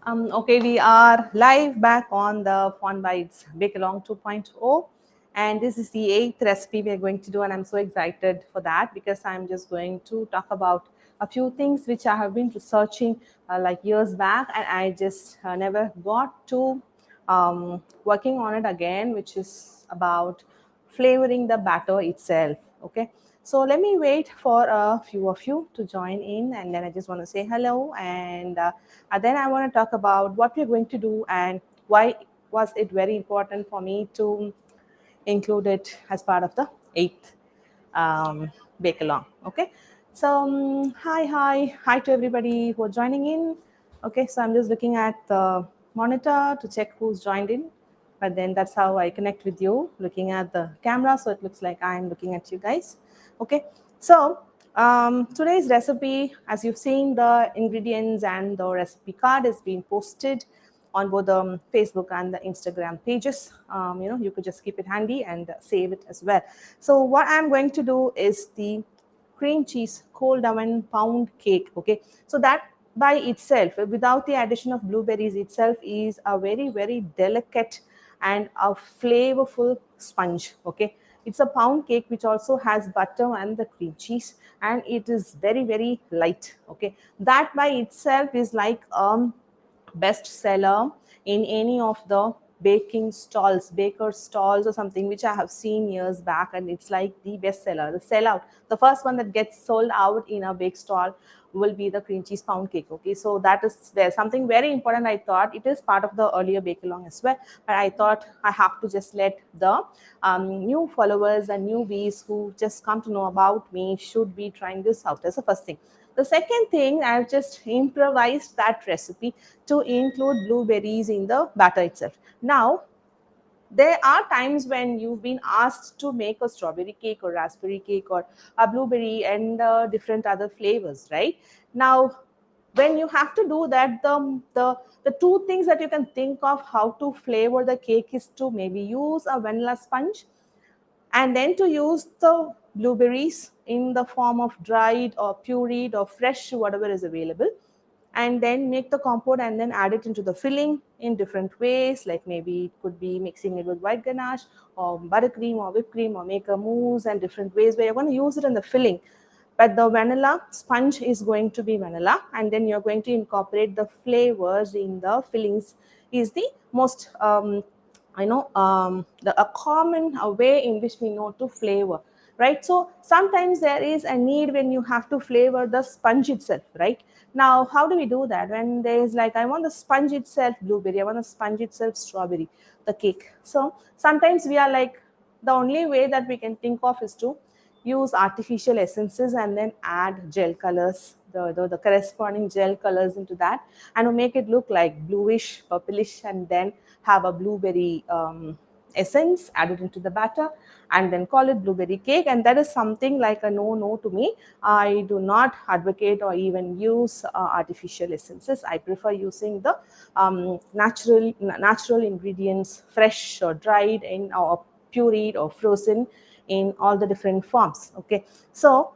Okay, we are live back on the Fun Bites Bake Along 2.0, and this is the eighth recipe we are going to do, and I'm so excited for that because I'm just going to talk about a few things which I have been researching like years back, and I just never got to working on it again, which is about flavoring the batter itself. Okay, so let me wait for a few of you to join in, and then I just want to say hello, and then I want to talk about what we're going to do and why was it very important for me to include it as part of the eighth bake along. Okay, so hi to everybody who are joining in. Okay, so I'm just looking at the monitor to check who's joined in, but then that's how I connect with you, looking at the camera, so it looks like I'm looking at you guys. Okay, so today's recipe, as you've seen, the ingredients and the recipe card is being posted on both the Facebook and the Instagram pages. You could just keep it handy and save it as well. So what I'm going to do is the cream cheese cold oven pound cake. Okay, so that by itself, without the addition of blueberries itself, is a very delicate and a flavorful sponge. Okay, it's a pound cake which also has butter and the cream cheese, and it is very light. Okay, that by itself is like bestseller in any of the baking stalls, baker stalls or something, which I have seen years back, and it's like the bestseller, the sellout. The first one that gets sold out in a bake stall will be the cream cheese pound cake. Okay, so that is there something very important. I thought it is part of the earlier bake along as well, but I thought I have to just let the new followers and newbies who just come to know about me should be trying this out as the first thing. The second thing, I've just improvised that recipe to include blueberries in the batter itself. Now, there are times when you've been asked to make a strawberry cake or raspberry cake or a blueberry and different other flavors, right? Now, when you have to do that, the two things that you can think of how to flavor the cake is to maybe use a vanilla sponge, and then to use the blueberries in the form of dried or pureed or fresh, whatever is available, and then make the compote and then add it into the filling in different ways, like maybe it could be mixing it with white ganache or buttercream or whipped cream, or make a mousse, and different ways where you're going to use it in the filling. But the vanilla sponge is going to be vanilla, and then you're going to incorporate the flavors in the fillings is the most a common way in which we know to flavor, right? So sometimes there is a need when you have to flavor the sponge itself, right? Now how do we do that when there is like, I want the sponge itself blueberry, I want the sponge itself strawberry, the cake? So sometimes we are like, the only way that we can think of is to use artificial essences and then add gel colors, the corresponding gel colors into that, and to make it look like bluish purplish, and then have a blueberry essence added into the batter, and then call it blueberry cake. And that is something like a no to me. I do not advocate or even use artificial essences. I prefer using the natural ingredients, fresh or dried in, or pureed or frozen in all the different forms. Okay, so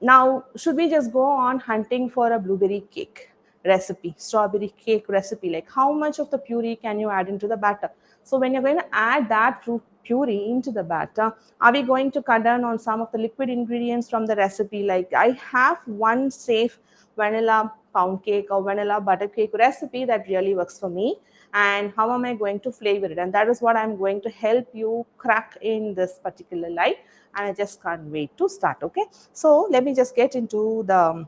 now should we just go on hunting for a blueberry cake recipe, strawberry cake recipe? Like, how much of the puree can you add into the batter? So when you're going to add that fruit puree into the batter, are we going to cut down on some of the liquid ingredients from the recipe? Like, I have one safe vanilla pound cake or vanilla butter cake recipe that really works for me, and how am I going to flavor it? And that is what I'm going to help you crack in this particular live, and I just can't wait to start. Okay, so let me just get into the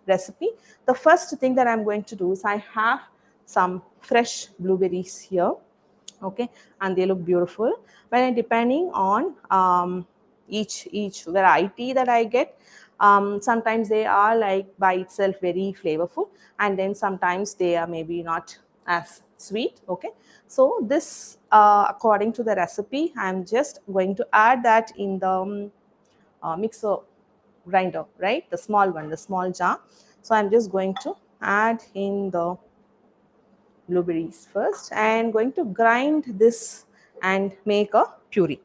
recipe. The first thing that I'm going to do is, I have some fresh blueberries here. Okay, and they look beautiful. But depending on each variety that I get, sometimes they are like by itself very flavorful, and then sometimes they are maybe not as sweet. Okay, so this according to the recipe, I'm just going to add that in the mixer grinder, right? The small one, the small jar. So I'm just going to add in the blueberries first, and going to grind this and make a puree.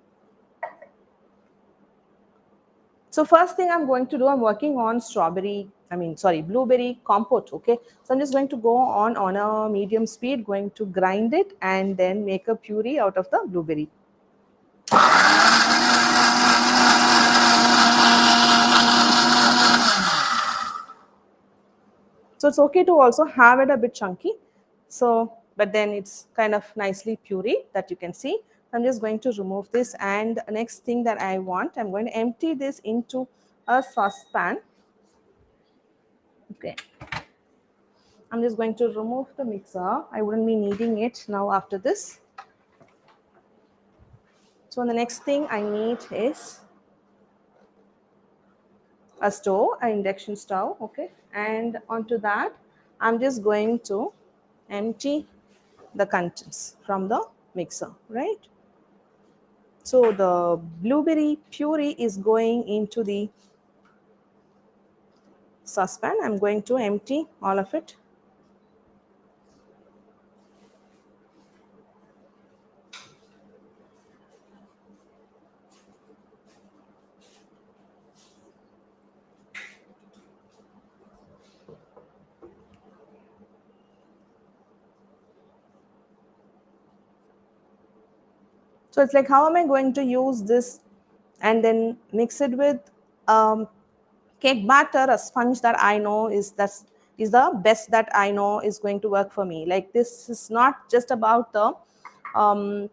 So first thing I'm going to do, I'm working on strawberry I mean, sorry, blueberry compote. Okay, so I'm just going to go on a medium speed, going to grind it and then make a puree out of the blueberry. So it's okay to also have it a bit chunky. So, but then it's kind of nicely puree that you can see. I'm just going to remove this, and the next thing that I want, I'm going to empty this into a saucepan. Okay, I'm just going to remove the mixer. I wouldn't be needing it now after this. So the next thing I need is a stove, an induction stove. Okay, and onto that, I'm just going to empty the contents from the mixer, right? So the blueberry puree is going into the saucepan. I'm going to empty all of it. So it's like, how am I going to use this and then mix it with um, cake batter, a sponge that I know is the best that I know is going to work for me. Like, this is not just about the um,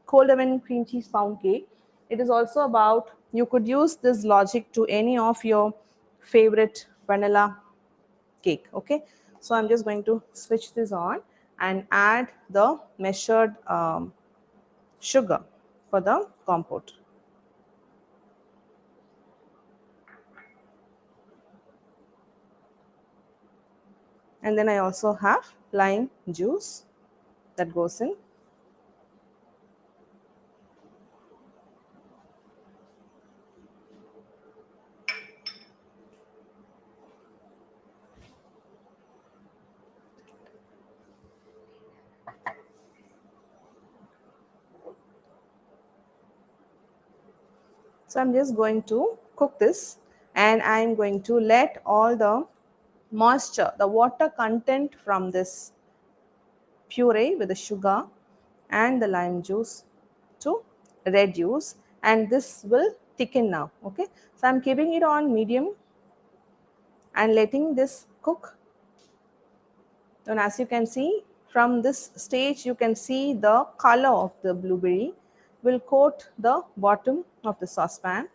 cold oven cream cheese pound cake. It is also about, you could use this logic to any of your favorite vanilla cake. Okay, so I'm just going to switch this on and add the measured sugar for the compote. And then I also have lime juice that goes in. So I'm just going to cook this, and I'm going to let all the moisture, the water content from this puree with the sugar and the lime juice to reduce, and this will thicken now. Okay, so I'm keeping it on medium and letting this cook. And as you can see from this stage, you can see the color of the blueberry will coat the bottom of the saucepan,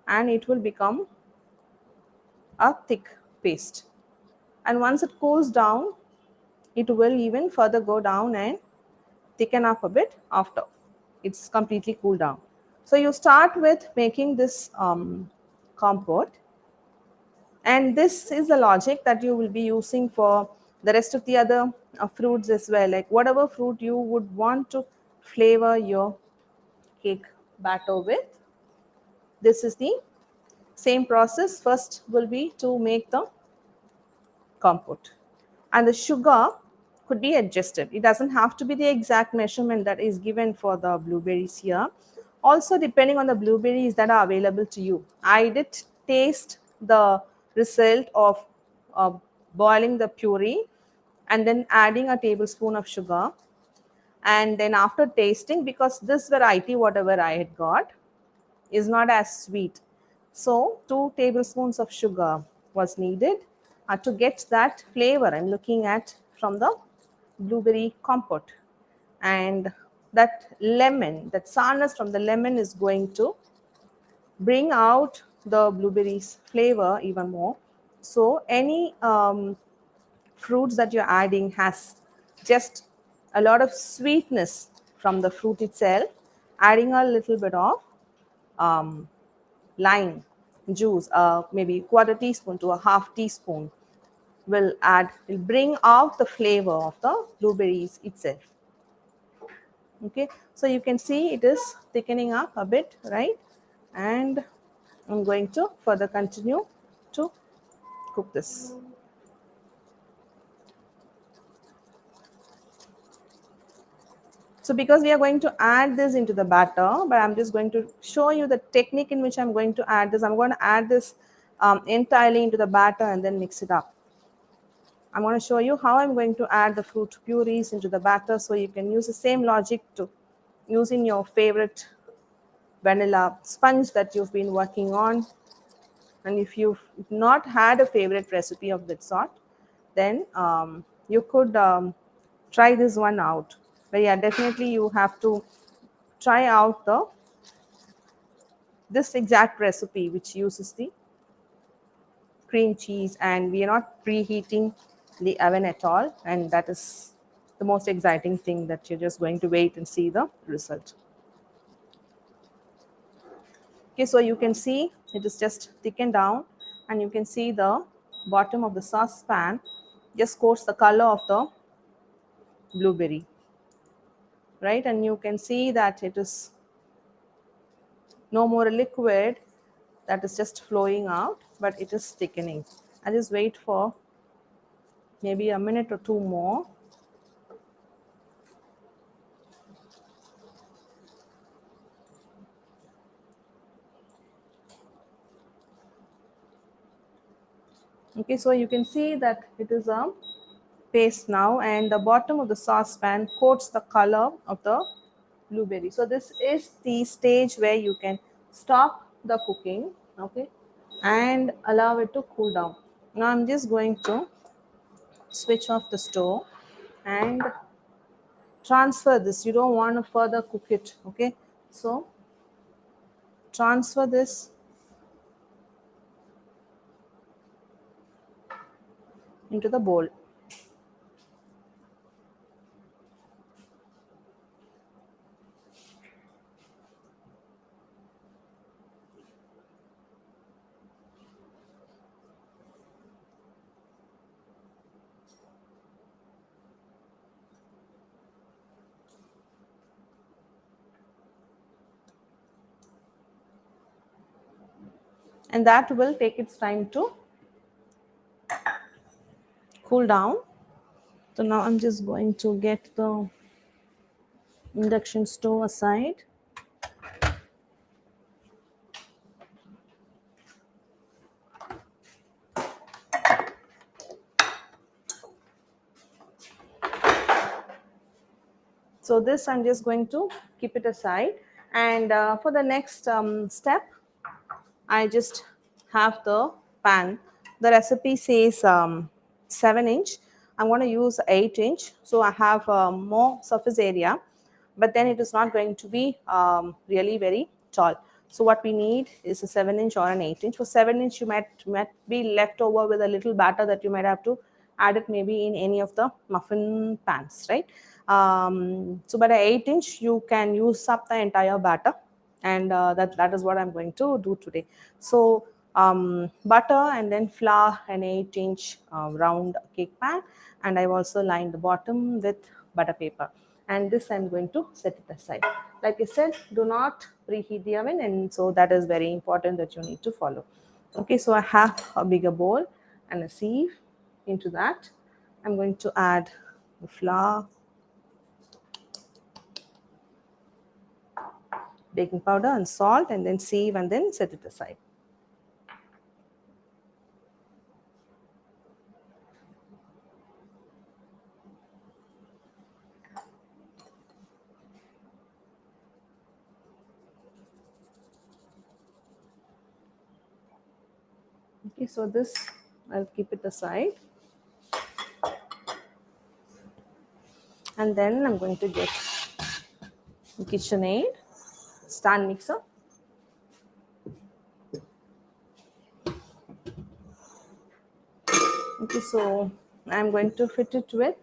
and it will become a thick paste. And once it cools down, it will even further go down and thicken up a bit after it's completely cooled down. So you start with making this compote, and this is the logic that you will be using for the rest of the other fruits as well. Like, whatever fruit you would want to flavor your cake batter with, this is the same process. First will be to make the compote, and the sugar could be adjusted. It doesn't have to be the exact measurement that is given for the blueberries here. Also, depending on the blueberries that are available to you, I did taste the result of uh, boiling the puree and then adding a tablespoon of sugar, and then after tasting, because this variety whatever I had got is not as sweet. So 2 tablespoons of sugar was needed to get that flavor I'm looking at from the blueberry compote. And that lemon, that sourness from the lemon is going to bring out the blueberries flavor even more. So any fruits that you're adding has just a lot of sweetness from the fruit itself. Adding a little bit of um, lime juice, maybe quarter teaspoon to a half teaspoon, will bring out the flavor of the blueberries itself. Okay, so you can see it is thickening up a bit, right? And I'm going to further continue to cook this. So because we are going to add this into the batter, but I'm just going to show you the technique in which I'm going to add this. I'm going to add this entirely into the batter and then mix it up. I'm going to show you how I'm going to add the fruit purees into the batter, so you can use the same logic to using your favorite vanilla sponge that you've been working on. And if you've not had a favorite recipe of that sort, then you could try this one out. But yeah, definitely you have to try out the this exact recipe which uses the cream cheese, and we are not preheating the oven at all, and that is the most exciting thing, that you're just going to wait and see the result. Okay, so you can see it is just thickened down, and you can see the bottom of the saucepan just coats the color of the blueberry, right? And you can see that it is no more a liquid that is just flowing out, but it is thickening. I just wait for maybe a minute or two more. Okay, so you can see that it is a paste now, and the bottom of the saucepan coats the color of the blueberry. So this is the stage where you can stop the cooking, okay, and allow it to cool down. Now I'm just going to switch off the stove and transfer this. You don't want to further cook it, okay? So transfer this into the bowl. And that will take its time to cool down. So now I'm just going to get the induction stove aside. So this I'm just going to keep it aside, and for the next step I just have the pan. The recipe says 7 inch. I'm going to use 8 inch, so I have more surface area, but then it is not going to be really very tall. So what we need is a 7 inch or an 8 inch. For 7 inch, you might be left over with a little batter that you might have to add it maybe in any of the muffin pans, right? So by the 8 inch, you can use up the entire batter, and that is what I'm going to do today. So butter and then flour, an 8 inch round cake pan, and I've also lined the bottom with butter paper, and this I'm going to set it aside. Like I said, do not preheat the oven, and so that is very important that you need to follow. Okay, so I have a bigger bowl and a sieve. Into that I'm going to add the flour, baking powder and salt, and then sieve and then set it aside. Okay, so this I'll keep it aside, and then I'm going to get the KitchenAid stand mixer. Okay, so I'm going to fit it with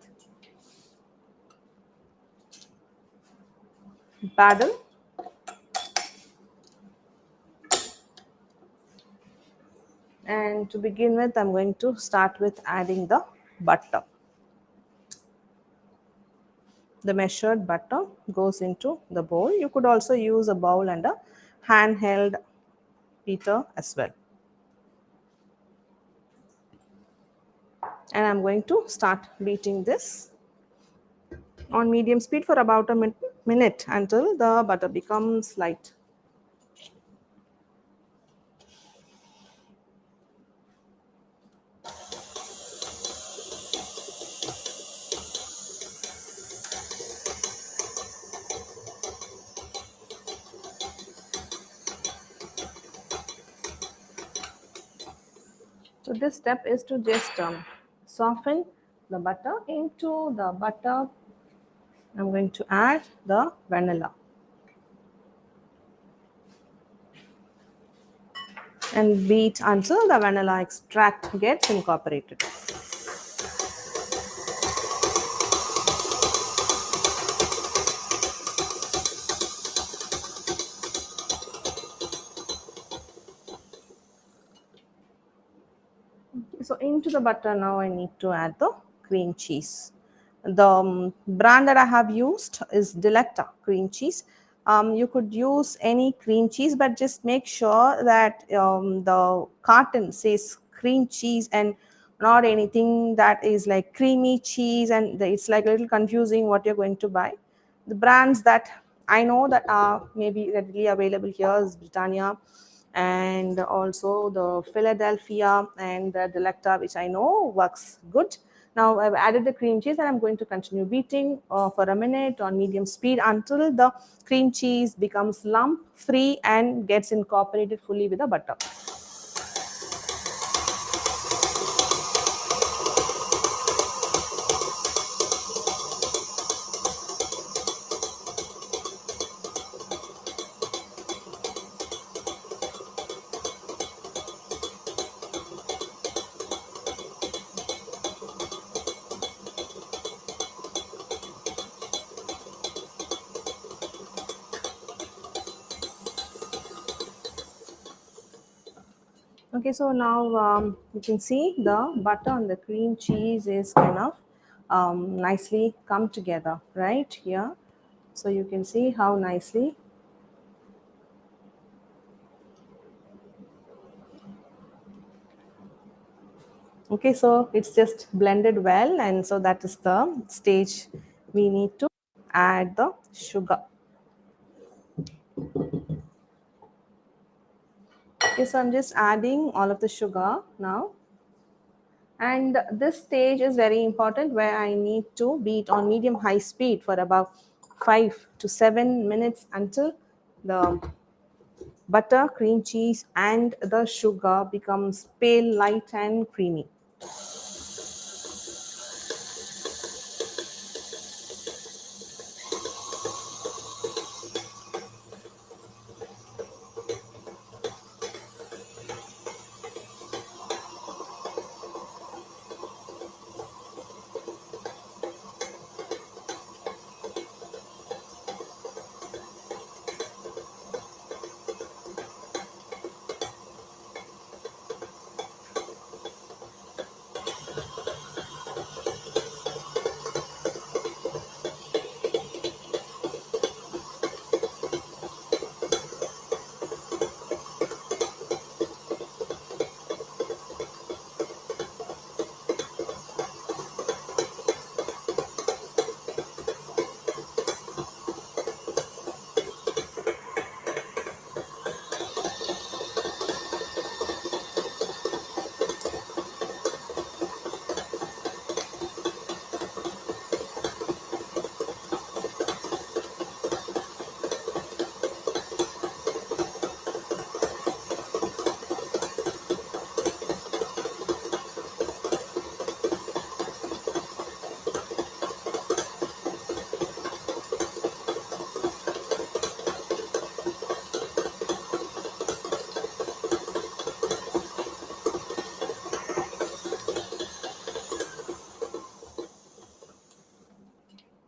paddle, and to begin with I'm going to start with adding the butter. The measured butter goes into the bowl. You could also use a bowl and a handheld beater as well. And I'm going to start beating this on medium speed for about a minute until the butter becomes light. So this step is to just soften the butter. Into the butter, I'm going to add the vanilla and beat until the vanilla extract gets incorporated. So into the butter now I need to add the cream cheese. The brand that I have used is Delecta cream cheese. You could use any cream cheese, but just make sure that the carton says cream cheese and not anything that is like creamy cheese, and it's like a little confusing what you're going to buy. The brands that I know that are maybe readily available here is Britannia, and also the Philadelphia and the Delecta, which I know works good. Now I've added the cream cheese and I'm going to continue beating for a minute on medium speed until the cream cheese becomes lump free and gets incorporated fully with the butter. Okay, so now you can see the butter and the cream cheese is kind of nicely come together right here. So you can see how nicely. Okay, so it's just blended well, and so that is the stage we need to add the sugar. Okay, so I'm just adding all of the sugar now. And this stage is very important where I need to beat on medium high speed for about 5 to 7 minutes until the butter, cream cheese, and the sugar becomes pale, light, and creamy.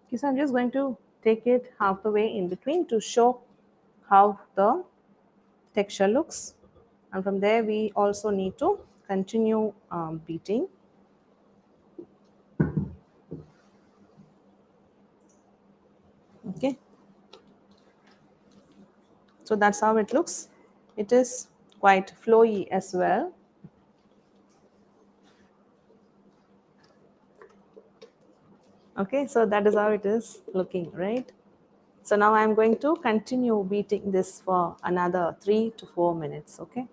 Okay, so I'm just going to take it half the way in between to show how the texture looks. And from there, we also need to continue beating. Okay, so that's how it looks. It is quite flowy as well. Okay, so that is how it is looking, right? So now I'm going to continue beating this for another 3 to 4 minutes. Okay.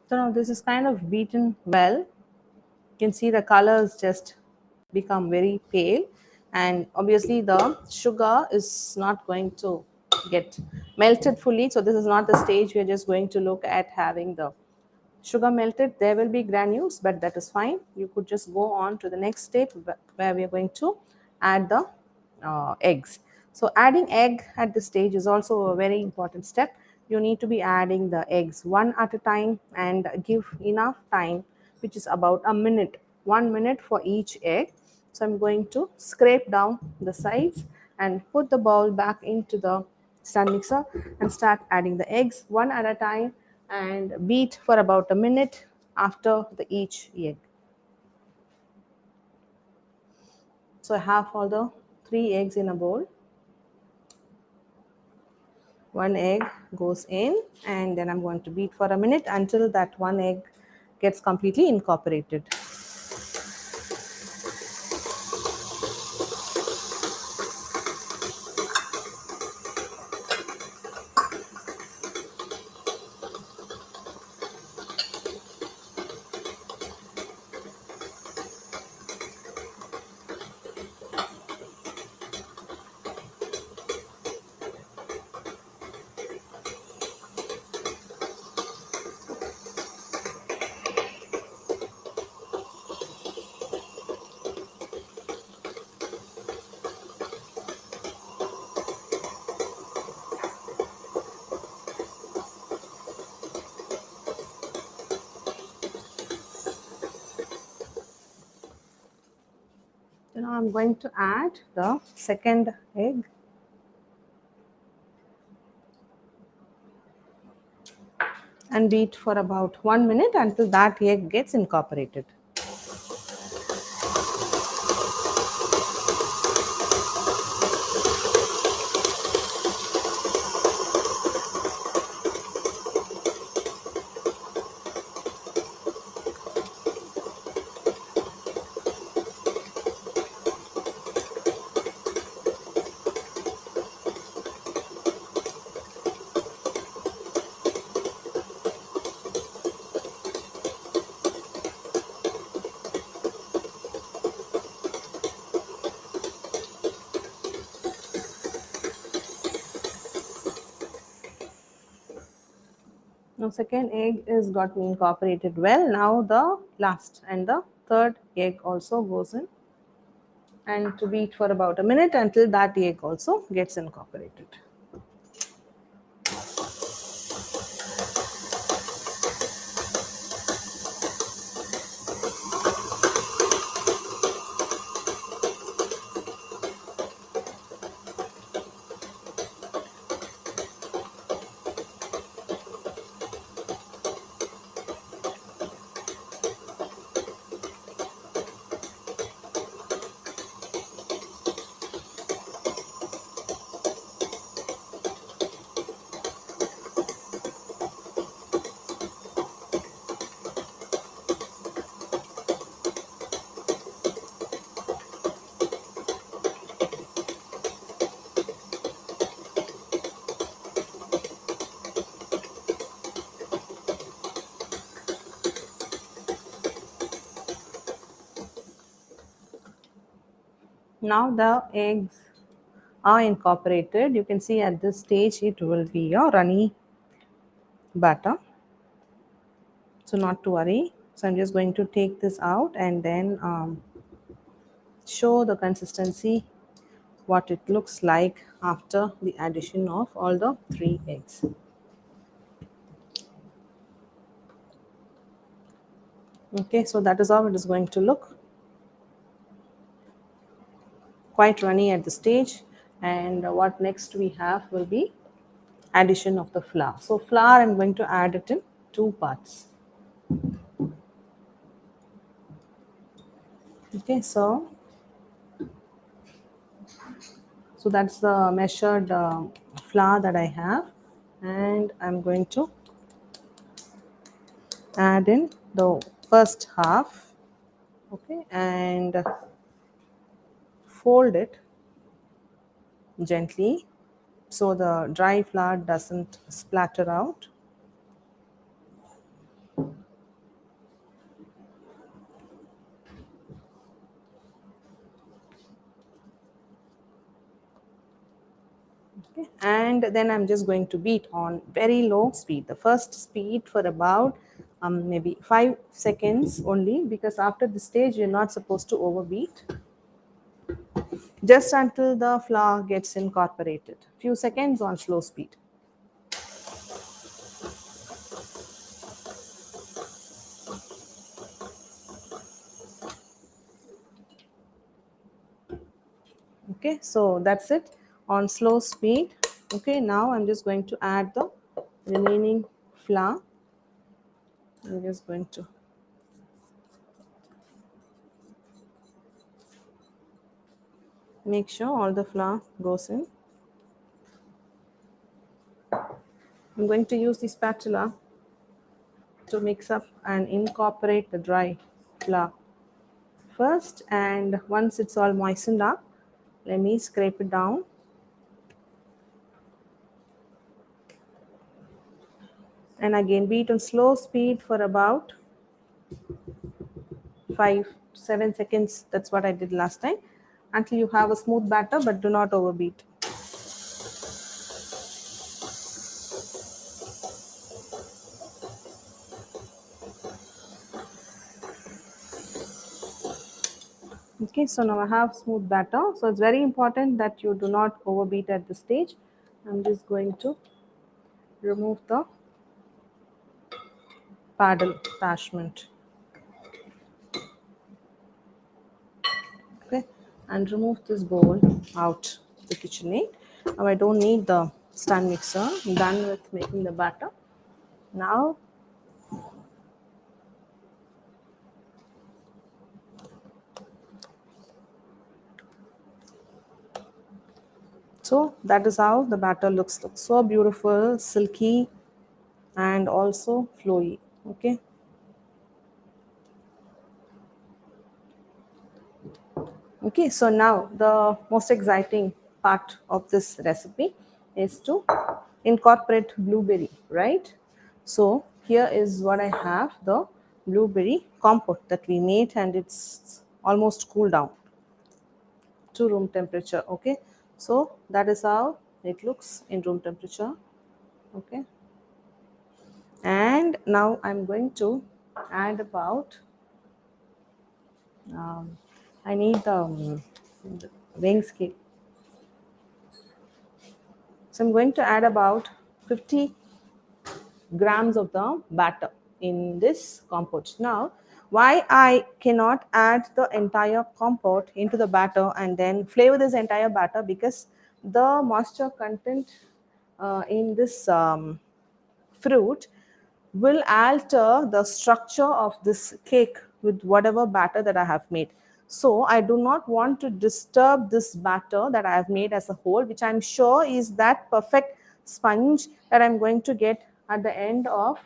So now this is kind of beaten well. You can see the colors just become very pale, and obviously the sugar is not going to get melted fully. So this is not the stage we're just going to look at having the sugar melted. There will be granules, but that is fine. You could just go on to the next step where we are going to add the eggs. So adding egg at this stage is also a very important step. You need to be adding the eggs one at a time and give enough time, which is about a minute, 1 minute for each egg. So I'm going to scrape down the sides and put the bowl back into the stand mixer and start adding the eggs one at a time and beat for about a minute after the each egg. So I have all the three eggs in a bowl. One egg goes in, and then I'm going to beat for a minute until that one egg gets completely incorporated. So now I'm going to add the second egg and beat for about 1 minute until that egg gets incorporated. Now second egg is got me incorporated well. Now the last and the third egg also goes in and to beat for about a minute until that egg also gets incorporated. Now the eggs are incorporated. You can see at this stage it will be a runny batter. So not to worry. So I'm just going to take this out and then show the consistency what it looks like after the addition of all the three eggs. Okay, so that is how it is going to look. Quite runny at the stage. And what next we have will be addition of the flour. So flour I'm going to add it in two parts. Okay, so that's the measured flour that I have, and I'm going to add in the first half. Okay, and fold it gently so the dry flour doesn't splatter out. and then I'm just going to beat on very low speed. The first speed for about maybe 5 seconds only, because after this stage you're not supposed to overbeat, just until the flour gets incorporated. Few seconds on slow speed. Okay, so that's it on slow speed. Okay, now I'm just going to add the remaining flour. I'm just going to make sure all the flour goes in. I'm going to use the spatula to mix up and incorporate the dry flour first, and once it's all moistened up, let me scrape it down and again beat on slow speed for about 5 7 seconds. That's what I did last time, until you have a smooth batter, but do not overbeat. Okay, so now I have smooth batter. So it's very important that you do not overbeat at this stage. I'm just going to remove the paddle attachment. Okay, and remove this bowl out the KitchenAid. Now I don't need the stand mixer. I'm done with making the batter. Now, so that is how the batter looks so beautiful, silky, and also flowy. Okay. Okay, so now the most exciting part of this recipe is to incorporate blueberry, right? So here is what I have, the blueberry compote that we made, and it's almost cooled down to room temperature. Okay, so that is how it looks in room temperature. Okay, and now I'm going to add about um, I need the weighing scale. So I'm going to add about 50 grams of the batter in this compote. Now, why I cannot add the entire compote into the batter and then flavor this entire batter, because the moisture content in this fruit will alter the structure of this cake with whatever batter that I have made. So I do not want to disturb this batter that I have made as a whole, which I'm sure is that perfect sponge that I'm going to get at the end of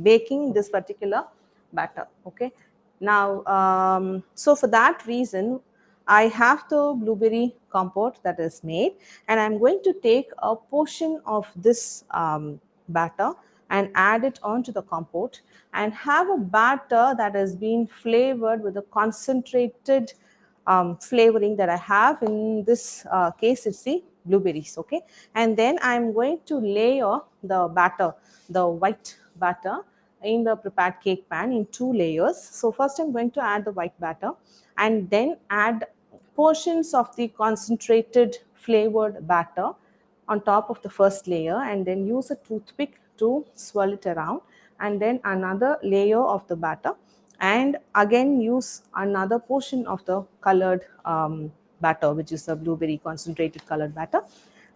baking this particular batter. Okay, now so for that reason I have the blueberry compote that is made, and I'm going to take a portion of this batter and add it onto the compote and have a batter that has been flavored with a concentrated flavoring that I have. In this case, it's the blueberries. Okay, and then I'm going to layer the batter, the white batter, in the prepared cake pan in 2 layers. So first I'm going to add the white batter and then add portions of the concentrated flavored batter on top of the first layer, and then use a toothpick to swirl it around, and then another layer of the batter, and again use another portion of the colored batter, which is the blueberry concentrated colored batter,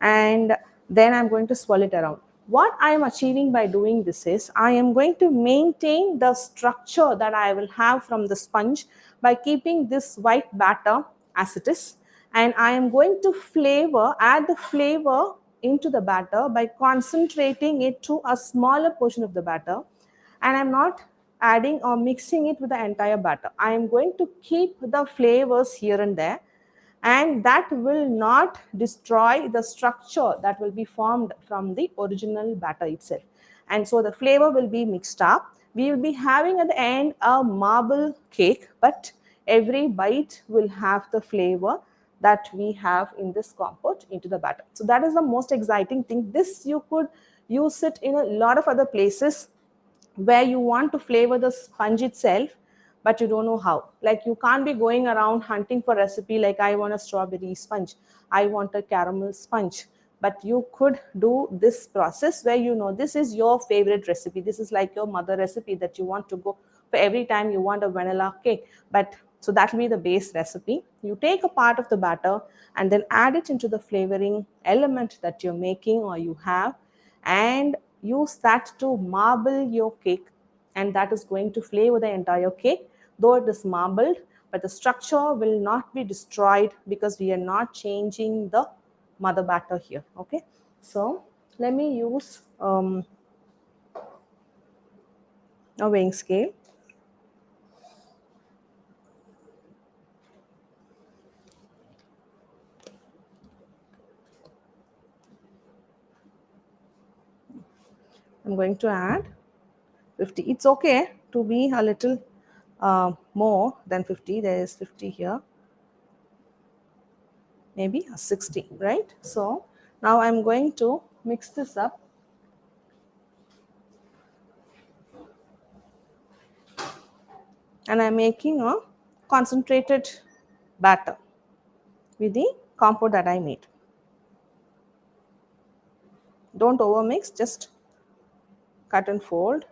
and then I'm going to swirl it around. What I am achieving by doing this is I am going to maintain the structure that I will have from the sponge by keeping this white batter as it is, and I am going to add the flavor into the batter by concentrating it to a smaller portion of the batter, and I'm not adding or mixing it with the entire batter. I am going to keep the flavors here and there, and that will not destroy the structure that will be formed from the original batter itself. And so the flavor will be mixed up. We will be having at the end a marble cake, but every bite will have the flavor that we have in this compote into the batter. So that is the most exciting thing. This you could use it in a lot of other places where you want to flavor the sponge itself, but you don't know how. Like, you can't be going around hunting for recipe like, I want a strawberry sponge, I want a caramel sponge. But you could do this process where you know this is your favorite recipe. This is like your mother recipe that you want to go for every time you want a vanilla cake. But so that will be the base recipe. You take a part of the batter and then add it into the flavoring element that you're making or you have, and use that to marble your cake, and that is going to flavor the entire cake. Though it is marbled, but the structure will not be destroyed because we are not changing the mother batter here. Okay, so let me use a weighing scale. I'm going to add 50. It's okay to be a little more than 50. There is 50 here, maybe a 60, right? So now I'm going to mix this up, and I'm making a concentrated batter with the compote that I made. Don't overmix, just cut and fold.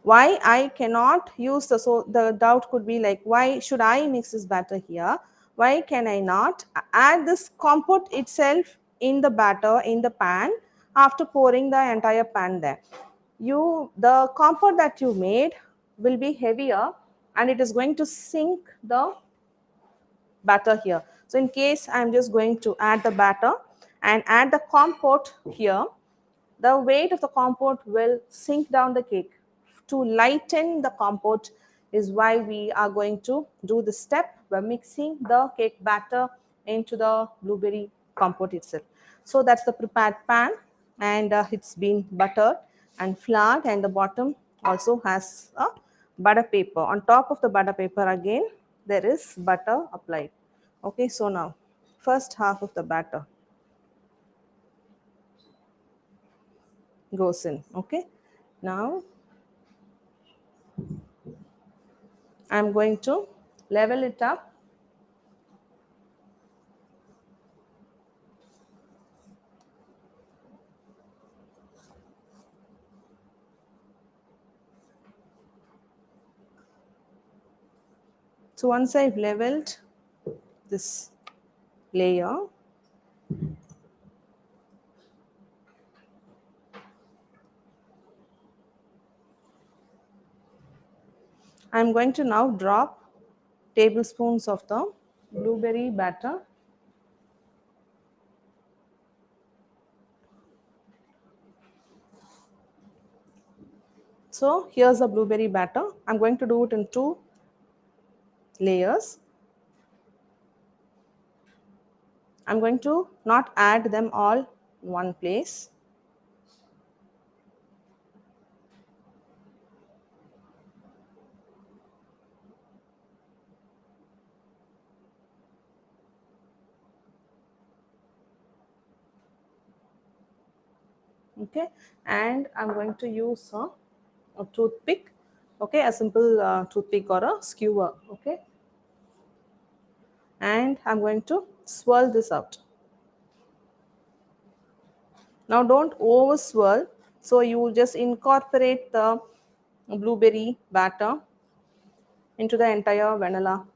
Why I cannot use the, so the doubt could be like, why should I mix this batter here? Why can I not add this compote itself in the batter in the pan after pouring the entire pan there? The compote that you made will be heavier and it is going to sink the batter here. So in case I'm just going to add the batter and add the compote here, the weight of the compote will sink down the cake. To lighten the compote is why we are going to do this step by mixing the cake batter into the blueberry compote itself. So that's the prepared pan, and it's been buttered and floured, and the bottom also has a butter paper. On top of the butter paper again there is butter applied. Okay, so now first half of the batter goes in. Okay, now I'm going to level it up so once I've leveled this layer, I'm going to now drop tablespoons of the blueberry batter. So here's the blueberry batter. I'm going to do it in two layers. I'm going to not add them all in one place. Okay, and I'm going to use a toothpick. Okay, a simple toothpick or a skewer. Okay, and I'm going to swirl this out. Now don't over swirl. So you will just incorporate the blueberry batter into the entire vanilla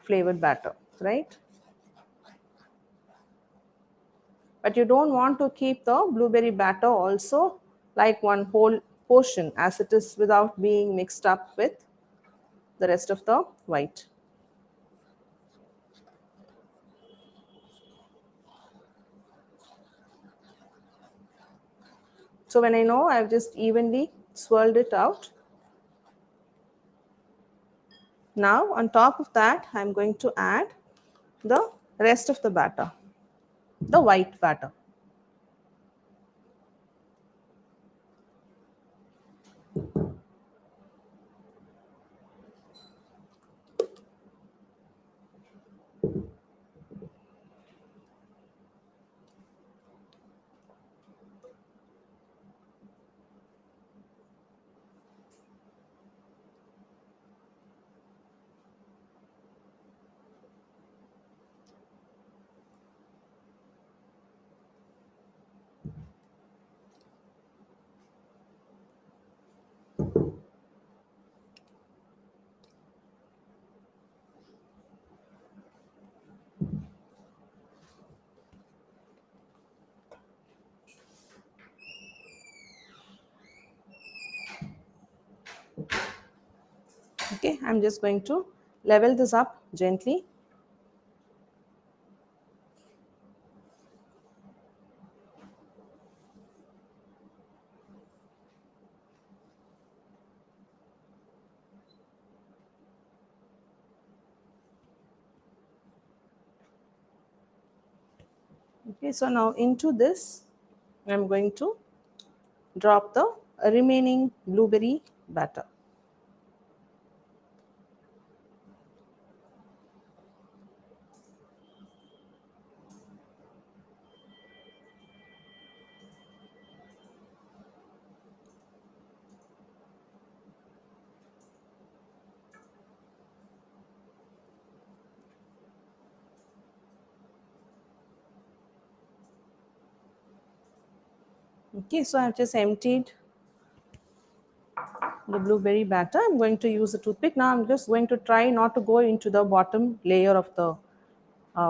flavored batter, right? But you don't want to keep the blueberry batter also like one whole portion as it is without being mixed up with the rest of the white. So when I know I've just evenly swirled it out, now on top of that I'm going to add the rest of the batter, the white batter. Okay, I'm just going to level this up gently. Okay, so now into this, I'm going to drop the remaining blueberry batter. Okay, so I've just emptied the blueberry batter. I'm going to use a toothpick. Now I'm just going to try not to go into the bottom layer of the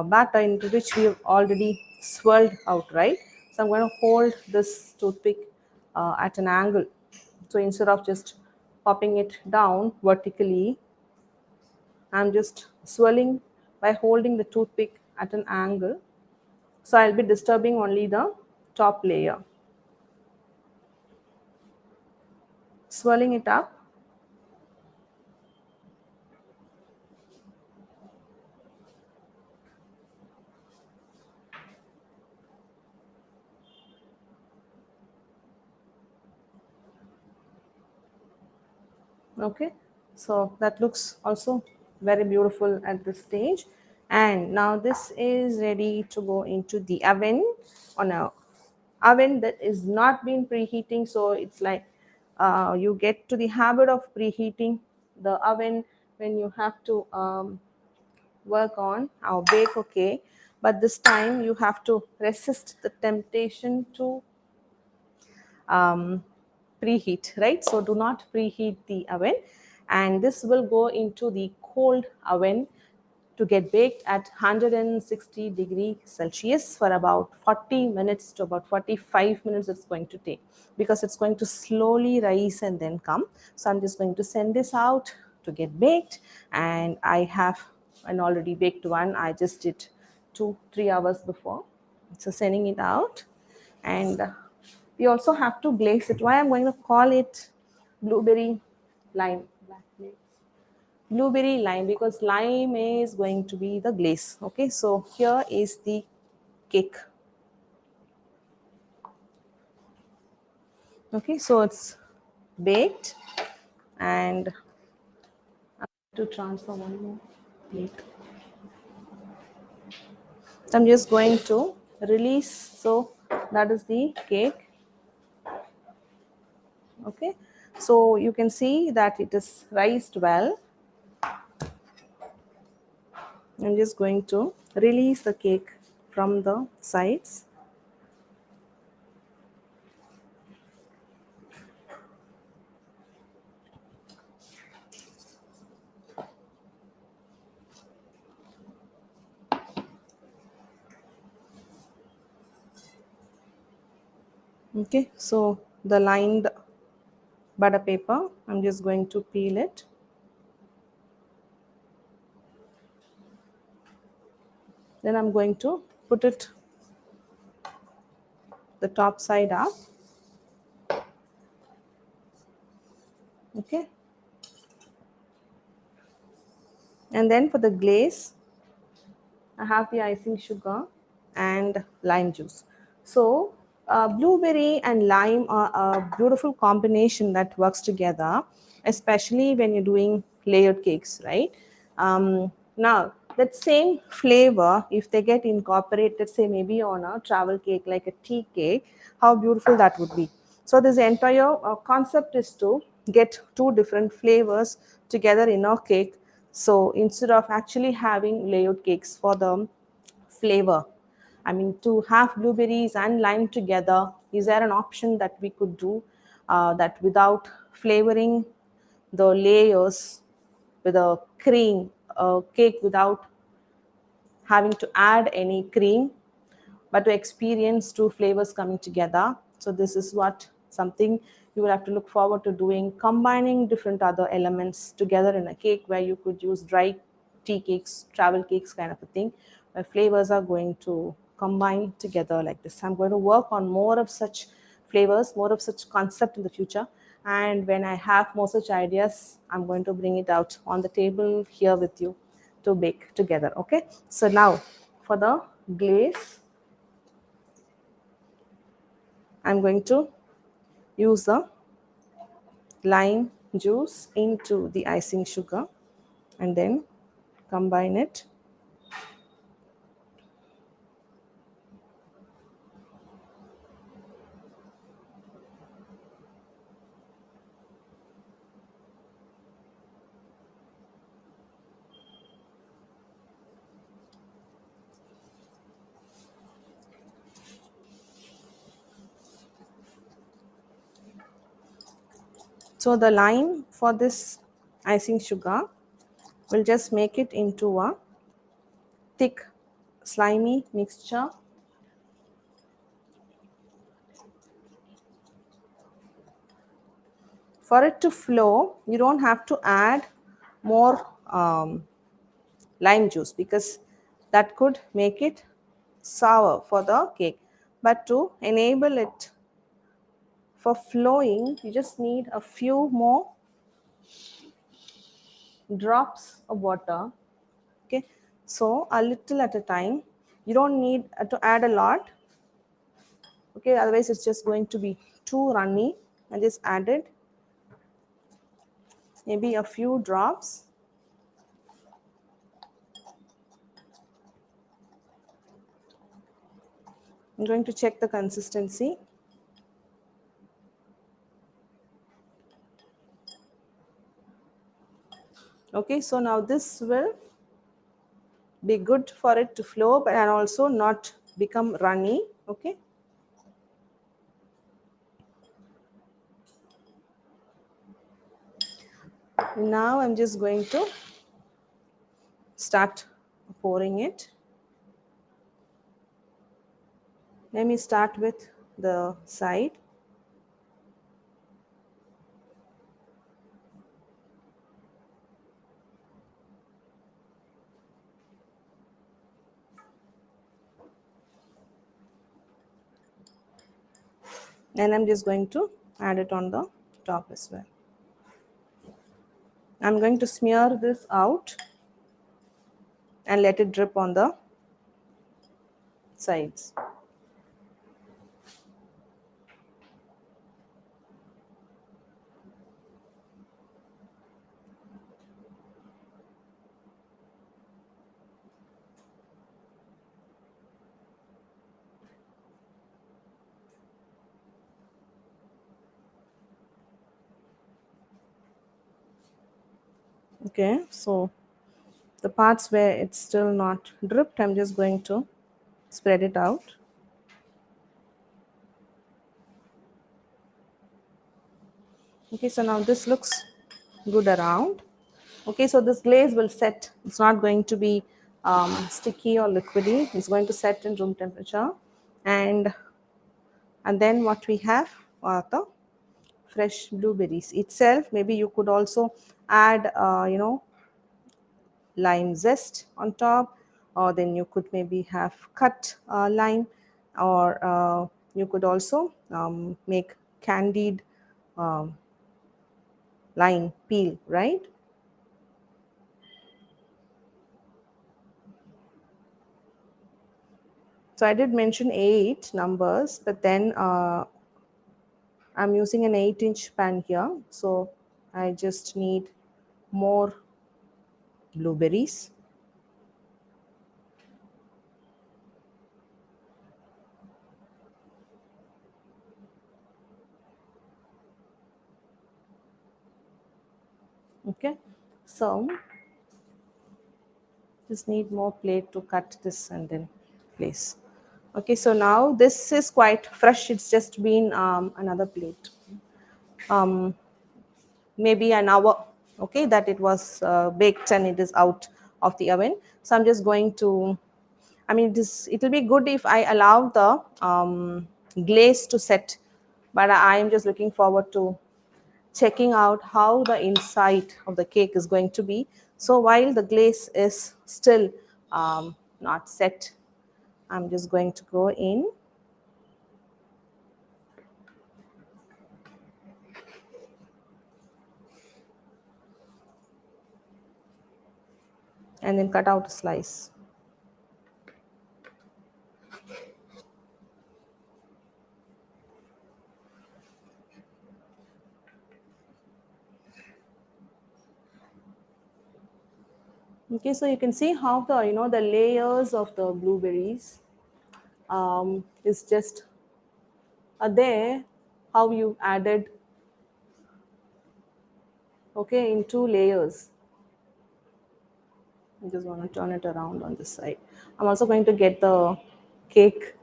batter into which we have already swirled out, right? So I'm going to hold this toothpick at an angle. So instead of just popping it down vertically, I'm just swirling by holding the toothpick at an angle. So I'll be disturbing only the top layer, swirling it up. Okay, so that looks also very beautiful at this stage. And now this is ready to go into the oven, on a oven that is not been preheating. So it's like you get to the habit of preheating the oven when you have to work on or bake, okay, but this time you have to resist the temptation to um, preheat, right? So do not preheat the oven, and this will go into the cold oven to get baked at 160 degree Celsius for about 40 minutes to about 45 minutes. It's going to take, because it's going to slowly rise and then come. So I'm just going to send this out to get baked, and I have an already baked one. I just did 2-3 hours before, so sending it out. And we also have to glaze it. Why I'm going to call it blueberry lime, blueberry lime, because lime is going to be the glaze. Okay, so here is the cake. Okay, so it's baked, and to transfer one more plate, so I'm just going to release. So that is the cake. Okay, so you can see that it is rised well. I'm just going to release the cake from the sides. Okay, so the lined butter paper, I'm just going to peel it. Then I'm going to put it the top side up. Okay, and then for the glaze, I have the icing sugar and lime juice. So, blueberry and lime are a beautiful combination that works together, especially when you're doing layered cakes, right? Now, that same flavor, if they get incorporated, say maybe on a travel cake like a tea cake, how beautiful that would be. So, this entire concept is to get two different flavors together in a cake. So instead of actually having layered cakes for the flavor, I mean, to have blueberries and lime together, is there an option that we could do that without flavoring the layers with a cream, a cake without having to add any cream, but to experience two flavors coming together? So this is what something You will have to look forward to doing combining different other elements together in a cake, where you could use dry tea cakes, travel cakes kind of a thing, where flavors are going to combine together like this. I'm going to work on more of such flavors, more of such concept in the future. And when I have more such ideas, I'm going to bring it out on the table here with you to bake together. Okay. So now for the glaze, I'm going to use the lime juice into the icing sugar and then combine it. So the lime for this icing sugar will just make it into a thick slimy mixture. For it to flow, you don't have to add more lime juice, because that could make it sour for the cake. But to enable it for flowing, you just need a few more drops of water. Okay, so a little at a time. You don't need to add a lot. Okay, otherwise it's just going to be too runny. I just added maybe a few drops. I'm going to check the consistency. Okay, so now this will be good for it to flow, but and also not become runny. Okay, now I'm just going to start pouring it. Let me start with the side. And I'm just going to add it on the top as well. I'm going to smear this out and let it drip on the sides. Okay, so the parts where it's still not dripped, I'm just going to spread it out. Okay, so now this looks good around. Okay, so this glaze will set. It's not going to be sticky or liquidy. It's going to set in room temperature. And then what we have are the fresh blueberries itself. Maybe you could also add, lime zest on top, or then you could maybe have cut lime, or you could also make candied um, lime peel, right? So I did mention 8 numbers, but then I'm using an 8-inch pan here, so I just need more blueberries. Okay, so just need more plate to cut this and then place. Okay, so now this is quite fresh. It's just been another plate, um, maybe an hour. Okay, that it was baked and it is out of the oven. So I'm just going to, I mean, it will be good if I allow the glaze to set But I'm just looking forward to checking out how the inside of the cake is going to be. So while the glaze is still not set, I'm just going to go in and then cut out a slice. Okay, so you can see how the the layers of the blueberries is just there, how you added, okay, in two layers. I just want to turn it around on this side. I'm also going to get the cake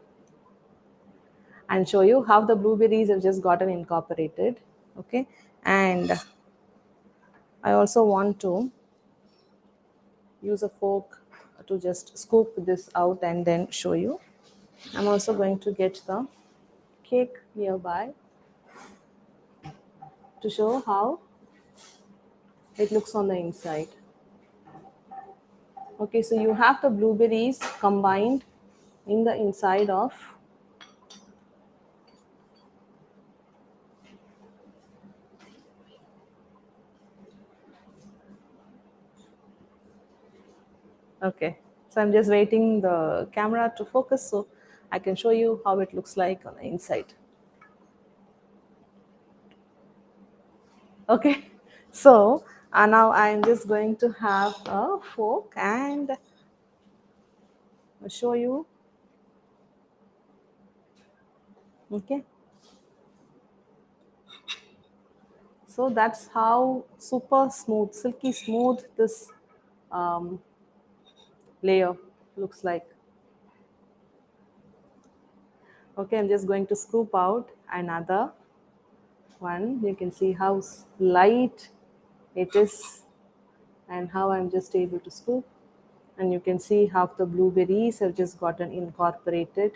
and show you how the blueberries have just gotten incorporated. Okay, and I also want to use a fork to just scoop this out and then show you. I'm also going to get the cake nearby to show how it looks on the inside. Okay, so you have the blueberries combined in the inside of. Okay, so I'm just waiting the camera to focus so I can show you how it looks like on the inside. Okay, so now I'm just going to have a fork and show you. Okay, so that's how super smooth, silky smooth this um, layer looks like. Okay, I'm just going to scoop out another one. You can see how light it is and how I'm just able to scoop. And you can see how the blueberries have just gotten incorporated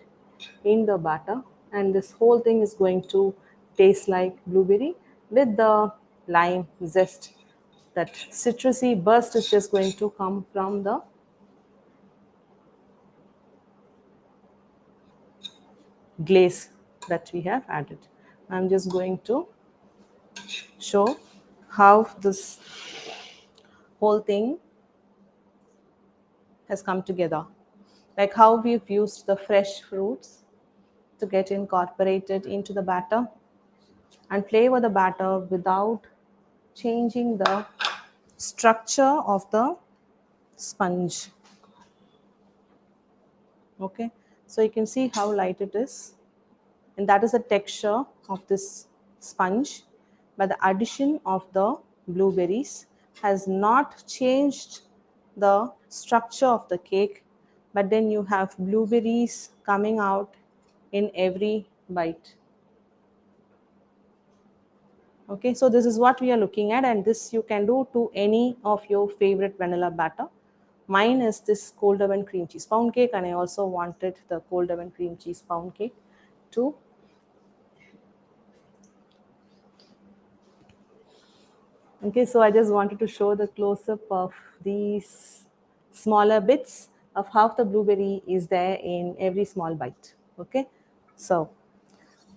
in the batter. And this whole thing is going to taste like blueberry with the lime zest. That citrusy burst is just going to come from the glaze that we have added. I'm just going to show how this whole thing has come together. Like how we've used the fresh fruits to get incorporated into the batter and flavor the batter without changing the structure of the sponge. Okay, so you can see how light it is, and that is the texture of this sponge. But the addition of the blueberries has not changed the structure of the cake, but then you have blueberries coming out in every bite. Okay, so this is what we are looking at, and this you can do to any of your favorite vanilla batter. Mine is this cold oven cream cheese pound cake, and I also wanted the cold oven cream cheese pound cake too. Okay, so I just wanted to show the close up of these smaller bits of how the blueberry is there in every small bite. Okay, so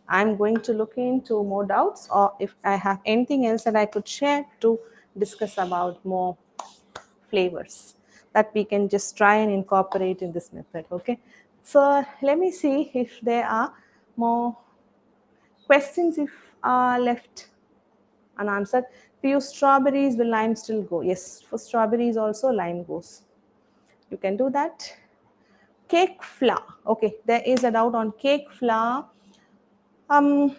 I'm going to look into more doubts or if I have anything else that I could share to discuss about more flavors that we can just try and incorporate in this method. Okay, so let me see if there are more questions if are left unanswered. Few strawberries, will lime still go? Yes, for strawberries also lime goes. You can do that. Cake flour. Okay, there is a doubt on cake flour. Um,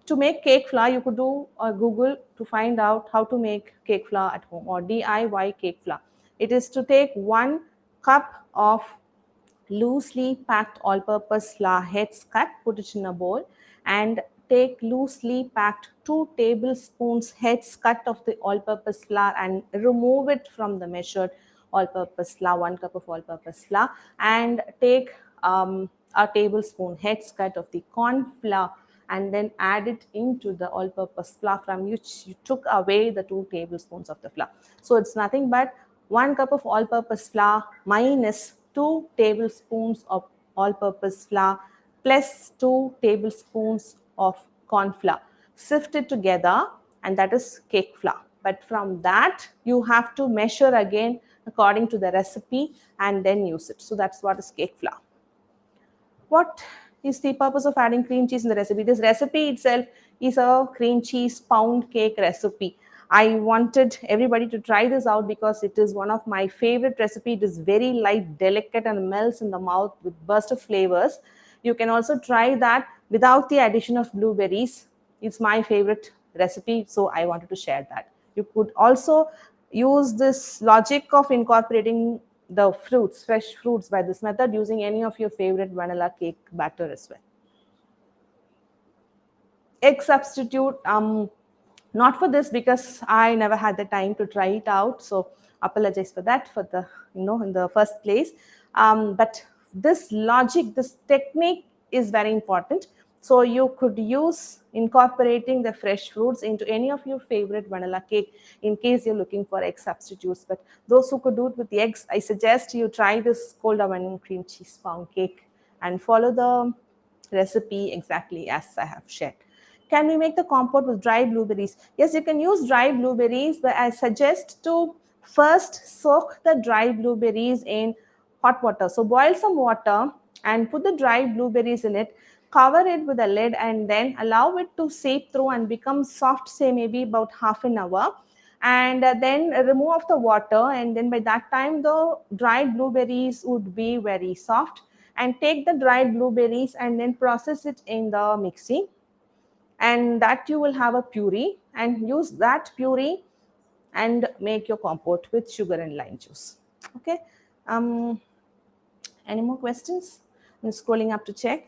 to make cake flour, you could do a Google to find out how to make cake flour at home or DIY cake flour. It is to take 1 cup of loosely packed all-purpose flour heads cut, put it in a bowl, and take loosely packed 2 tablespoons heads cut of the all-purpose flour and remove it from the measured all-purpose flour, 1 cup of all-purpose flour, and take a tablespoon heads cut of the corn flour and then add it into the all purpose flour from which you took away the 2 tablespoons of the flour. So it's nothing but 1 cup of all purpose flour minus 2 tablespoons of all purpose flour plus 2 tablespoons of corn flour. Sift it together, and that is cake flour. But from that, you have to measure again according to the recipe and then use it. So that's what is cake flour. What is the purpose of adding cream cheese in the recipe? This recipe itself is a cream cheese pound cake recipe. I wanted everybody to try this out because it is one of my favorite recipe. It is very light, delicate, and melts in the mouth with burst of flavors. You can also try that without the addition of blueberries. It's my favorite recipe, so I wanted to share that. You could also use this logic of incorporating the fruits, fresh fruits, by this method using any of your favorite vanilla cake batter as well. Egg substitute, not for this because I never had the time to try it out, so apologize for that for the, in the first place. But this logic, this technique is very important. So you could use incorporating the fresh fruits into any of your favorite vanilla cake in case you're looking for egg substitutes. But those who could do it with the eggs, I suggest you try this cold oven cream cheese pound cake and follow the recipe exactly as I have shared. Can we make the compote with dry blueberries? Yes, you can use dry blueberries, but I suggest to first soak the dry blueberries in hot water. So boil some water and put the dry blueberries in it, cover it with a lid, and then allow it to seep through and become soft, say maybe about half an hour. And then remove off the water, and then by that time the dried blueberries would be very soft. And take the dried blueberries and then process it in the mixie, and that you will have a puree, and use that puree and make your compote with sugar and lime juice. Okay. um any more questions? I'm scrolling up to check.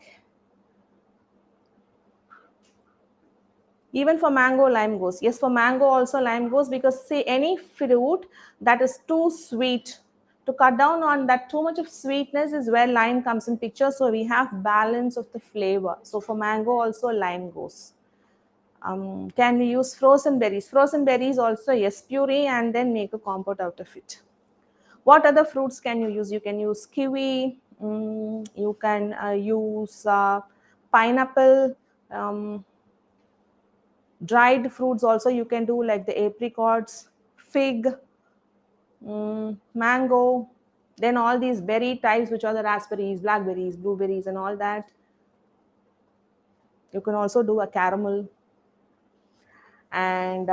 Even for mango, lime goes. Yes, for mango also lime goes, because say any fruit that is too sweet, to cut down on that too much of sweetness is where lime comes in picture, so we have balance of the flavor. So for mango also lime goes. Can we use frozen berries? Frozen berries also, yes, puree and then make a compote out of it. What other fruits can you use? You can use kiwi, you can use pineapple, um, dried fruits also you can do, like the apricots, fig, mango, then all these berry types, which are the raspberries, blackberries, blueberries, and all that. You can also do a caramel. And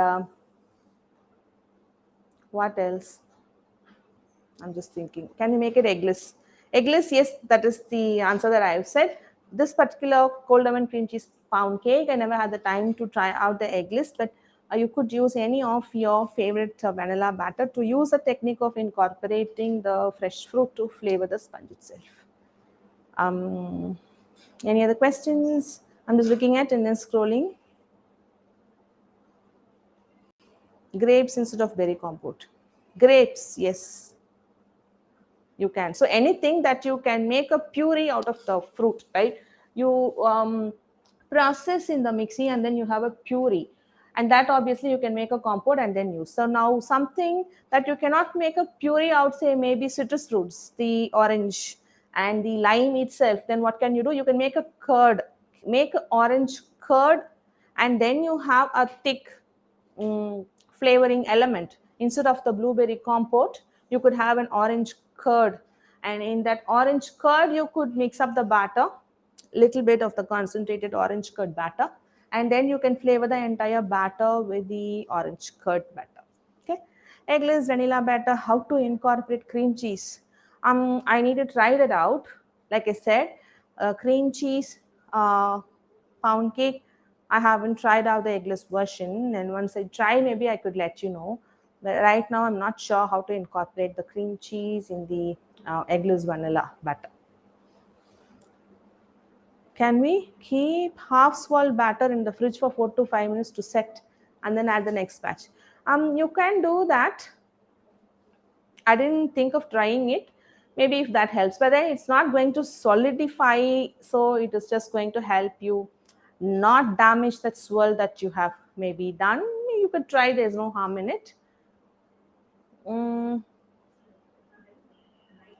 what else? I'm just thinking. Can you make it eggless? Eggless, yes, that is the answer that I've said. This particular cold oven cream cheese pound cake, I never had the time to try out the eggless, but you could use any of your favorite vanilla batter to use the technique of incorporating the fresh fruit to flavor the sponge itself. Um, any other questions? I'm just looking at and then scrolling. Grapes instead of berry compote. Grapes, yes. You can, so anything that you can make a puree out of the fruit, right? You process in the mixie and then you have a puree, and that obviously you can make a compote and then use. So now something that you cannot make a puree out, say maybe citrus fruits, the orange and the lime itself, then what can you do? You can make a curd, make orange curd, and then you have a thick flavoring element. Instead of the blueberry compote, you could have an orange curd, and in that orange curd you could mix up the batter, little bit of the concentrated orange curd batter, and then you can flavor the entire batter with the orange curd batter. Okay. Eggless vanilla batter, how to incorporate cream cheese? I need to try that out. Like I said, cream cheese pound cake, I haven't tried out the eggless version, and once I try, maybe I could let you know. But right now, I'm not sure how to incorporate the cream cheese in the eggless vanilla batter. Can we keep half swirl batter in the fridge for 4 to 5 minutes to set, and then add the next batch? You can do that. I didn't think of trying it. Maybe if that helps, but then it's not going to solidify, so it is just going to help you not damage that swirl that you have maybe done. You could try, there's no harm in it. Mm,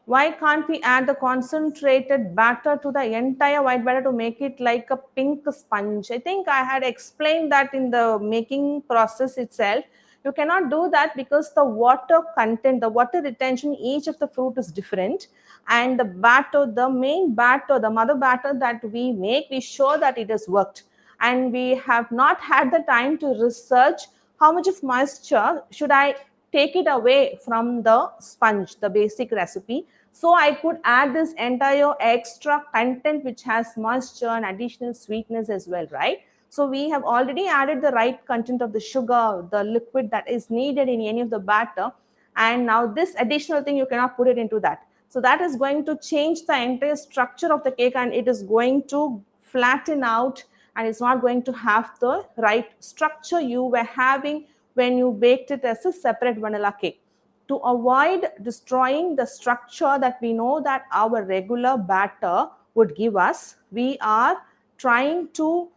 why can't we add the concentrated batter to the entire white batter to make it like a pink sponge? I think I had explained that in the making process itself. You cannot do that because the water content, the water retention, each of the fruit is different. And the batter, the main batter, the mother batter that we make, we show that it has worked. And we have not had the time to research how much of moisture should I take it away from the sponge, the basic recipe. So I could add this entire extra content which has moisture and additional sweetness as well, right? So we have already added the right content of the sugar, the liquid that is needed in any of the batter. And now this additional thing, you cannot put it into that. So that is going to change the entire structure of the cake, and it is going to flatten out, and it's not going to have the right structure you were having when you baked it as a separate vanilla cake. To avoid destroying the structure that we know that our regular batter would give us, we are trying to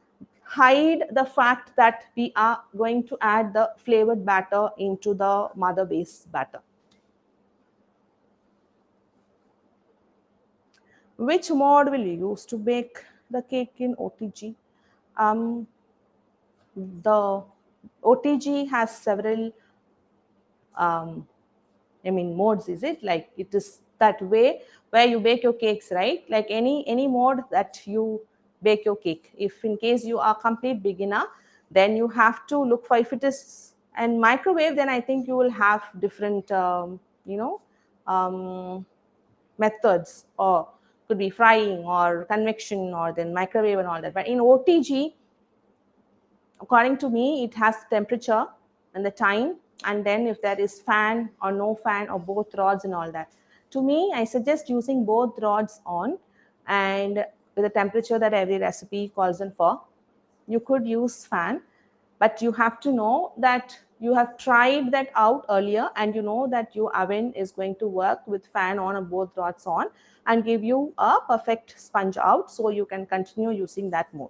hide the fact that we are going to add the flavored batter into the mother base batter. Which mode will you use to bake the cake in OTG? Um, the OTG has several modes. Is it like it is that way where you bake your cakes, right? Like any mode that you bake your cake. If in case you are complete beginner, then you have to look for, if it is and microwave, then I think you will have different um, methods, or could be frying or convection or then microwave and all that. But in OTG, according to me, it has temperature and the time, and then if there is fan or no fan or both rods and all that. To me, I suggest using both rods on, and with the temperature that every recipe calls in for. You could use fan, but you have to know that you have tried that out earlier, and you know that your oven is going to work with fan on or both rods on and give you a perfect sponge out, so you can continue using that mode.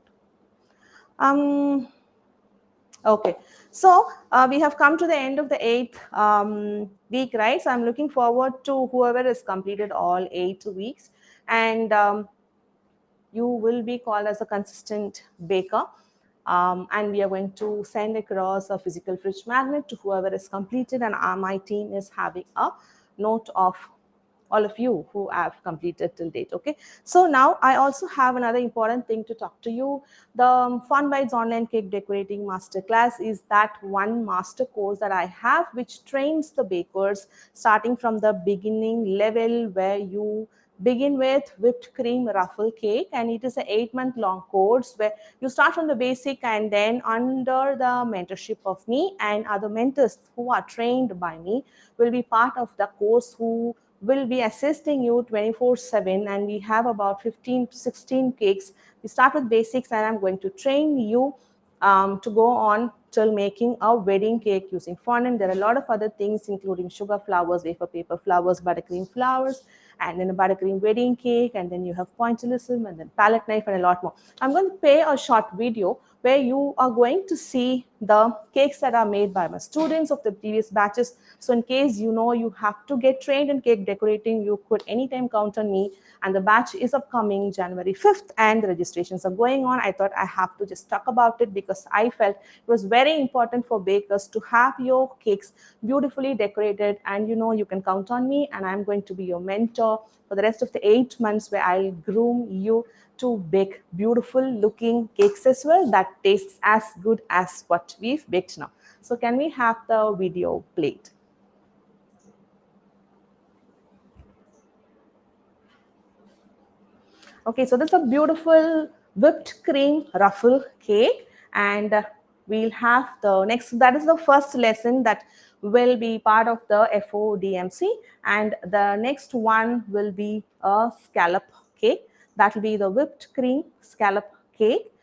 um Okay, so we have come to the end of the eighth week, right? So I'm looking forward to whoever has completed all 8 weeks, and you will be called as a consistent baker. And we are going to send across a physical fridge magnet to whoever is completed, and my team is having a note of all of you who have completed till date. Okay, so now I also have another important thing to talk to you. The Fun Bites online cake decorating masterclass is that one master course that I have, which trains the bakers starting from the beginning level, where you begin with whipped cream ruffle cake, and it is an 8-month long course where you start from the basic, and then under the mentorship of me and other mentors who are trained by me will be part of the course, who will be assisting you 24/7. And we have about 15 to 16 cakes. We start with basics, and I'm going to train you to go on till making a wedding cake using fondant. There are a lot of other things, including sugar flowers, wafer paper flowers, buttercream flowers, and then a buttercream wedding cake, and then you have pointillism, and then palette knife, and a lot more. I'm going to play a short video where you are going to see the cakes that are made by my students of the previous batches. So in case you have to get trained in cake decorating, you could anytime count on me. And the batch is upcoming January 5th, and the registrations are going on. I thought I have to just talk about it because I felt it was very important for bakers to have your cakes beautifully decorated. And you can count on me, and I'm going to be your mentor for the rest of the 8 months, where I'll groom you to bake beautiful looking cakes as well, that tastes as good as what we've baked now. So can we have the video played? Okay, so this is a beautiful whipped cream ruffle cake, and we'll have the next, that is the first lesson that will be part of the FODMC, and the next one will be a scallop cake. That will be the whipped cream scallop cake.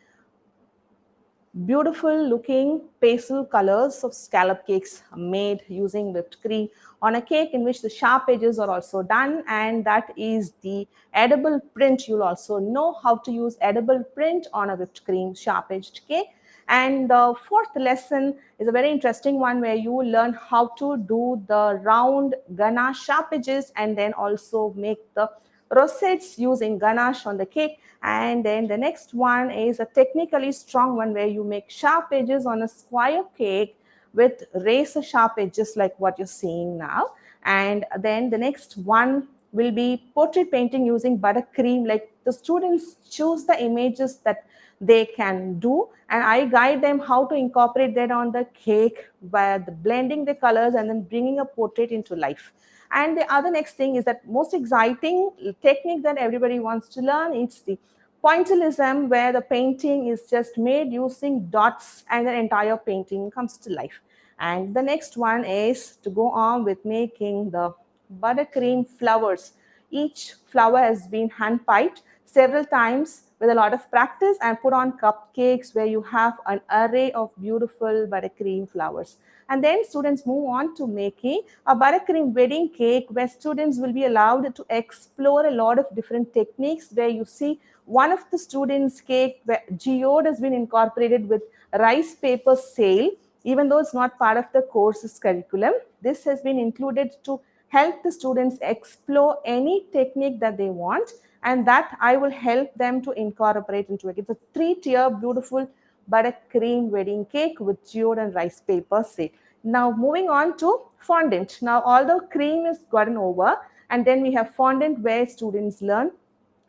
beautiful looking pastel colors of scallop cakes made using whipped cream on a cake in which the sharp edges are also done, and that is the edible print. You'll also know how to use edible print on a whipped cream sharp edged cake. And the fourth lesson is a very interesting one where you will learn how to do the round ganache sharp edges and then also make the rosettes using ganache on the cake. And then the next one is a technically strong one where you make sharp edges on a square cake with razor sharp edges like what you're seeing now. And then the next one will be portrait painting using buttercream. Like the students choose the images that they can do, and I guide them how to incorporate that on the cake by the blending the colors and then bringing a portrait into life. And the other next thing is that most exciting technique that everybody wants to learn, it's the pointillism, where the painting is just made using dots and the entire painting comes to life. And the next one is to go on with making the buttercream flowers. Each flower has been hand piped several times with a lot of practice and put on cupcakes where you have an array of beautiful buttercream flowers. And then students move on to making a buttercream wedding cake where students will be allowed to explore a lot of different techniques, where you see one of the students' cake where geode has been incorporated with rice paper sail. Even though it's not part of the course's curriculum, this has been included to help the students explore any technique that they want, and that I will help them to incorporate into it. It's a three-tier beautiful buttercream wedding cake with geode and rice paper sail. Now moving on to fondant. Now although cream is gotten over, and then we have fondant where students learn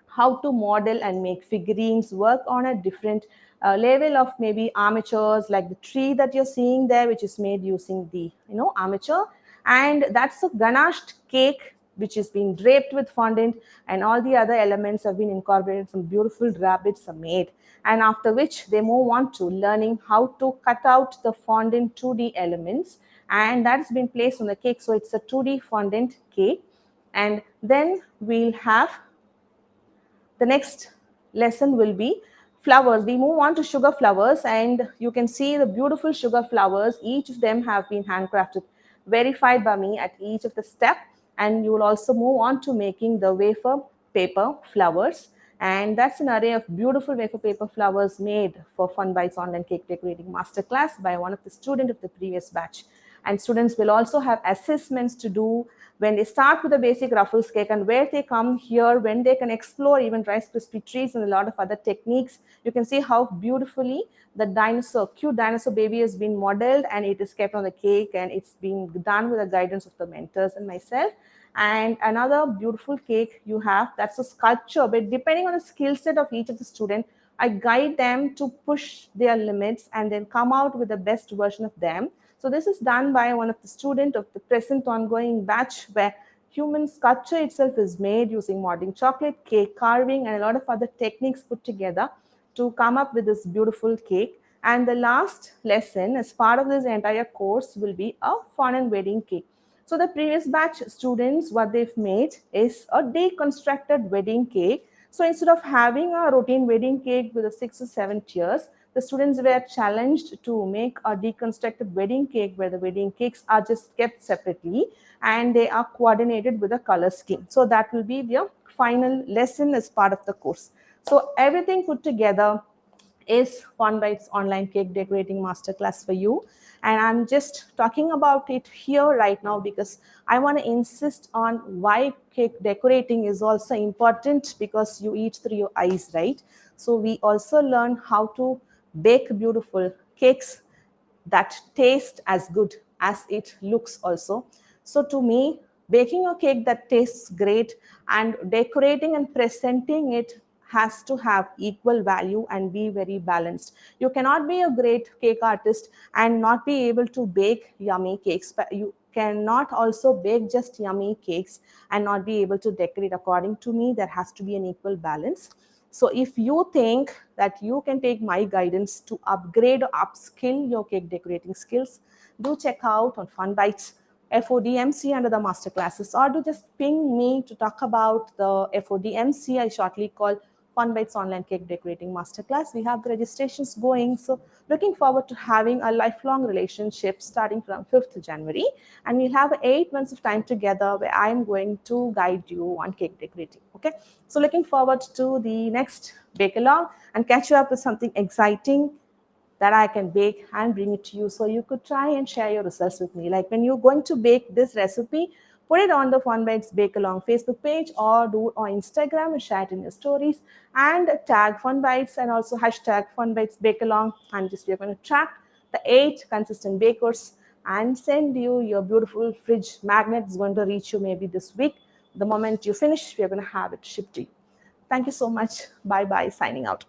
how to model and make figurines, work on a different level of maybe armatures, like the tree that you're seeing there, which is made using the armature. And that's a ganashed cake which is being draped with fondant, and all the other elements have been incorporated. Some beautiful rabbits are made, and after which they move on to learning how to cut out the fondant 2D elements, and that's been placed on the cake. So it's a 2D fondant cake. And then we'll have the next lesson will be flowers. We move on to sugar flowers, and you can see the beautiful sugar flowers. Each of them have been handcrafted, verified by me at each of the step. And you will also move on to making the wafer paper flowers. And that's an array of beautiful wafer paper flowers made for Fun Bites Online Cake Decorating Masterclass by one of the students of the previous batch. And students will also have assessments to do when they start with a basic ruffles cake, and where they come here when they can explore even Rice Krispie treats and a lot of other techniques. You can see how beautifully the dinosaur, cute dinosaur baby, has been modeled, and it is kept on the cake, and it's been done with the guidance of the mentors and myself. And another beautiful cake you have, that's a sculpture, but depending on the skill set of each of the student, I guide them to push their limits and then come out with the best version of them. So this is done by one of the student of the present ongoing batch, where human sculpture itself is made using modeling chocolate, cake carving, and a lot of other techniques put together to come up with this beautiful cake. And the last lesson as part of this entire course will be a fun and wedding cake. So the previous batch students, what they've made is a deconstructed wedding cake. So instead of having a routine wedding cake with the 6 or 7 tiers, the students were challenged to make a deconstructed wedding cake where the wedding cakes are just kept separately and they are coordinated with a color scheme. So that will be their final lesson as part of the course. So everything put together is Fun Bites Online Cake Decorating Masterclass for you. And I'm just talking about it here right now because I want to insist on why cake decorating is also important, because you eat through your eyes, right? So we also learn how to bake beautiful cakes that taste as good as it looks also. So to me, baking a cake that tastes great and decorating and presenting it has to have equal value and be very balanced. You cannot be a great cake artist and not be able to bake yummy cakes, but you cannot also bake just yummy cakes and not be able to decorate. According to me, there has to be an equal balance. So if you think that you can take my guidance to upgrade or upskill your cake decorating skills, do check out on Fun Bites FODMC under the master classes, or do just ping me to talk about the FODMC I shortly call Fun Bites online cake decorating masterclass. We have the registrations going. So looking forward to having a lifelong relationship starting from 5th January. And we'll have 8 months of time together where I'm going to guide you on cake decorating. Okay. So looking forward to the next bake along and catch you up with something exciting that I can bake and bring it to you so you could try and share your results with me. Like when you're going to bake this recipe, put it on the Fun Bites Bake Along Facebook page or do it on Instagram and share it in your stories and tag Fun Bites and also hashtag Fun Bites Bake Along. And just we're going to track the 8 consistent bakers and send you your beautiful fridge magnet. It's going to reach you maybe this week. The moment you finish, we're going to have it shipped to you. Thank you so much. Bye bye. Signing out.